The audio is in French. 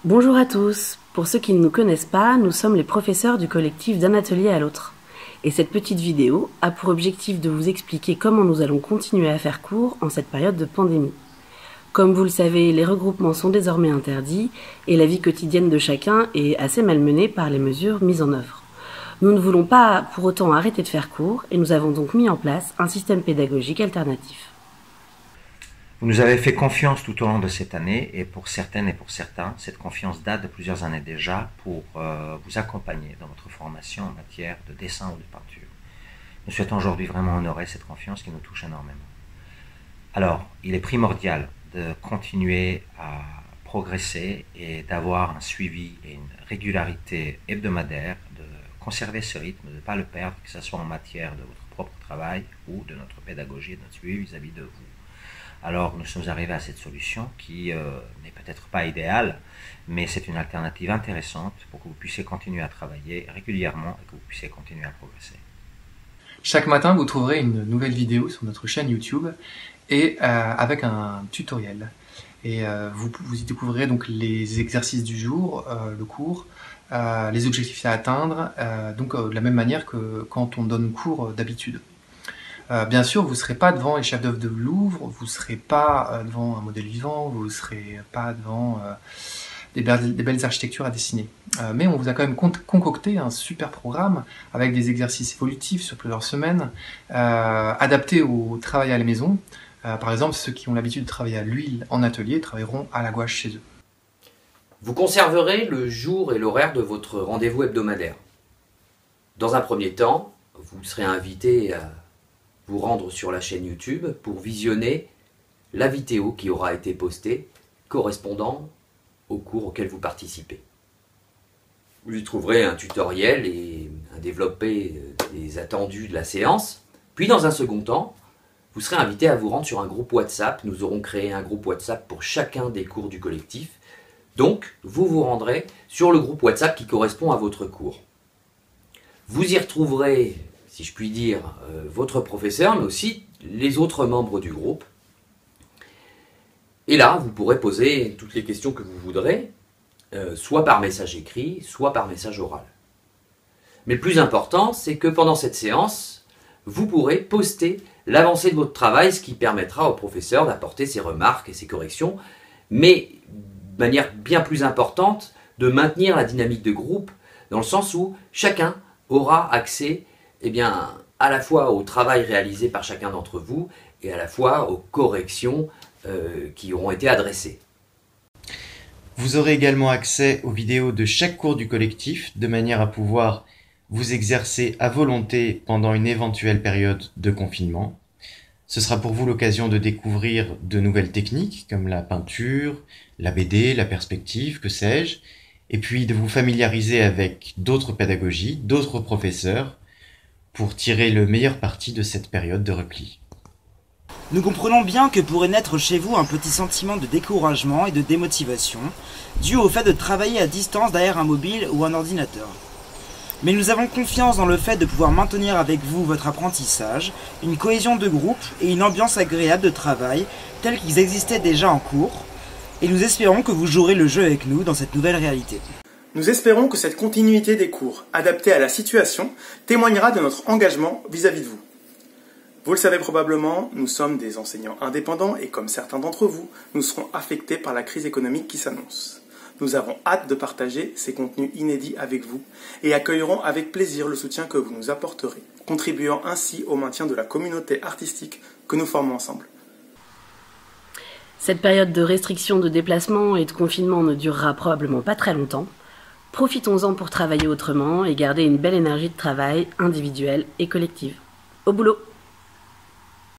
Bonjour à tous. Pour ceux qui ne nous connaissent pas, nous sommes les professeurs du collectif D'un atelier à l'autre. Et cette petite vidéo a pour objectif de vous expliquer comment nous allons continuer à faire cours en cette période de pandémie. Comme vous le savez, les regroupements sont désormais interdits et la vie quotidienne de chacun est assez malmenée par les mesures mises en œuvre. Nous ne voulons pas pour autant arrêter de faire cours et nous avons donc mis en place un système pédagogique alternatif. Vous nous avez fait confiance tout au long de cette année et pour certaines et pour certains, cette confiance date de plusieurs années déjà pour vous accompagner dans votre formation en matière de dessin ou de peinture. Nous souhaitons aujourd'hui vraiment honorer cette confiance qui nous touche énormément. Alors, il est primordial de continuer à progresser et d'avoir un suivi et une régularité hebdomadaire, de conserver ce rythme, de ne pas le perdre, que ce soit en matière de votre propre travail ou de notre pédagogie et de notre suivi vis-à-vis de vous. Alors nous sommes arrivés à cette solution qui n'est peut-être pas idéale, mais c'est une alternative intéressante pour que vous puissiez continuer à travailler régulièrement et que vous puissiez continuer à progresser. Chaque matin, vous trouverez une nouvelle vidéo sur notre chaîne YouTube et avec un tutoriel. Et vous y découvrirez donc les exercices du jour, le cours, les objectifs à atteindre, de la même manière que quand on donne cours d'habitude. Bien sûr, vous ne serez pas devant les chefs d'œuvre de Louvre, vous ne serez pas devant un modèle vivant, vous ne serez pas devant des belles architectures à dessiner. Mais on vous a quand même concocté un super programme avec des exercices évolutifs sur plusieurs semaines, adaptés au travail à la maison. Par exemple, ceux qui ont l'habitude de travailler à l'huile en atelier travailleront à la gouache chez eux. Vous conserverez le jour et l'horaire de votre rendez-vous hebdomadaire. Dans un premier temps, vous serez invité à vous rendre sur la chaîne YouTube pour visionner la vidéo qui aura été postée correspondant au cours auquel vous participez. Vous y trouverez un tutoriel et un développé des attendus de la séance. Puis dans un second temps, vous serez invité à vous rendre sur un groupe WhatsApp. Nous aurons créé un groupe WhatsApp pour chacun des cours du collectif. Donc, vous vous rendrez sur le groupe WhatsApp qui correspond à votre cours. Vous y retrouverez, si je puis dire, votre professeur, mais aussi les autres membres du groupe. Et là, vous pourrez poser toutes les questions que vous voudrez, soit par message écrit, soit par message oral. Mais le plus important, c'est que pendant cette séance, vous pourrez poster l'avancée de votre travail, ce qui permettra au professeur d'apporter ses remarques et ses corrections, mais de manière bien plus importante, de maintenir la dynamique de groupe, dans le sens où chacun aura accès à la fois au travail réalisé par chacun d'entre vous et à la fois aux corrections qui auront été adressées. Vous aurez également accès aux vidéos de chaque cours du collectif de manière à pouvoir vous exercer à volonté pendant une éventuelle période de confinement. Ce sera pour vous l'occasion de découvrir de nouvelles techniques comme la peinture, la BD, la perspective, que sais-je, et puis de vous familiariser avec d'autres pédagogies, d'autres professeurs, pour tirer le meilleur parti de cette période de repli. Nous comprenons bien que pourrait naître chez vous un petit sentiment de découragement et de démotivation, dû au fait de travailler à distance derrière un mobile ou un ordinateur. Mais nous avons confiance dans le fait de pouvoir maintenir avec vous votre apprentissage, une cohésion de groupe et une ambiance agréable de travail tels qu'ils existaient déjà en cours, et nous espérons que vous jouerez le jeu avec nous dans cette nouvelle réalité. Nous espérons que cette continuité des cours, adaptée à la situation, témoignera de notre engagement vis-à-vis de vous. Vous le savez probablement, nous sommes des enseignants indépendants et comme certains d'entre vous, nous serons affectés par la crise économique qui s'annonce. Nous avons hâte de partager ces contenus inédits avec vous et accueillerons avec plaisir le soutien que vous nous apporterez, contribuant ainsi au maintien de la communauté artistique que nous formons ensemble. Cette période de restriction de déplacement et de confinement ne durera probablement pas très longtemps. Profitons-en pour travailler autrement et garder une belle énergie de travail individuelle et collective. Au boulot!